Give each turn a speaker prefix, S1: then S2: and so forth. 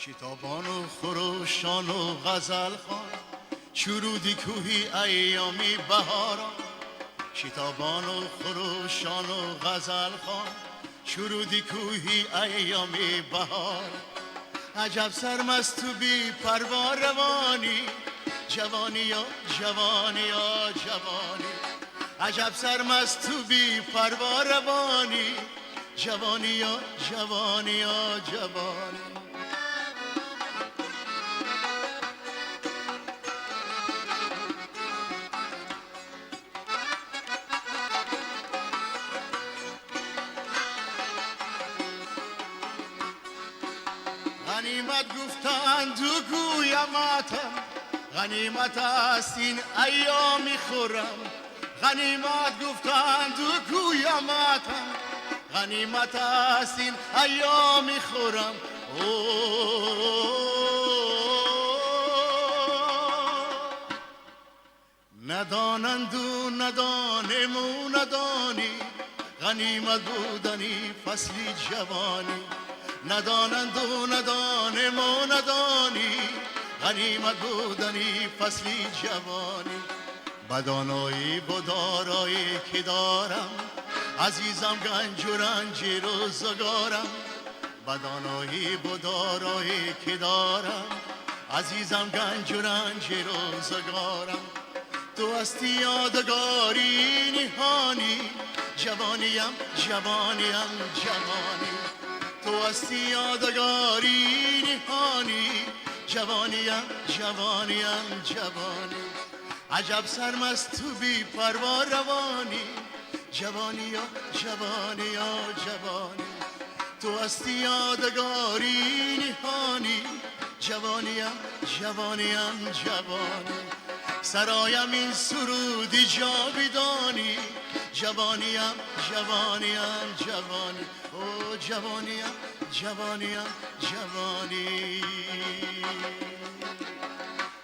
S1: شتابان و خروشان و غزل خوان، شرودی کوهی ایامی بهاران. شتابان و خروشان و غزل خوان، شرودی کوهی ایامی بهار. عجب سرمست و بی پروا روانی، جوانی یا جوانی یا جوانی. عجب سرمست و بی پروا روانی، جوانی یا جوانی یا جوانی. غنیمت گفتند و گویمتم، غنیمت است این ایامی خورم. غنیمت گفتند و گویمتم، غنیمت است این ایامی خورم. ندانند و ندانم و ندانی، غنیمت بودنی فصلی جوانی. ندانند و ندانم و ندانی، غنیمت بودنی فصلی جوانی. بدانایی و دارایی که دارم، عزیزم گنج و رنج روزگارم. بدانایی و دارایی که دارم، عزیزم گنج و رنج روزگارم. تو هستی یادگاری نهانی، جوانیم جوانیم جوانی. تو هستی یادگاری نهانی، جوانیم جوانیم جوانی. عجب سرمست تو بی پروا روانی، جوانی یا جوانی یا جوانی. تو هستی یادگاری نهانی، جوانیم جوانیم جوانی. سرایم این سرودی جاویدانی، جوانیم جوانیم جوانی. او جوانیم جوانیم جوانی.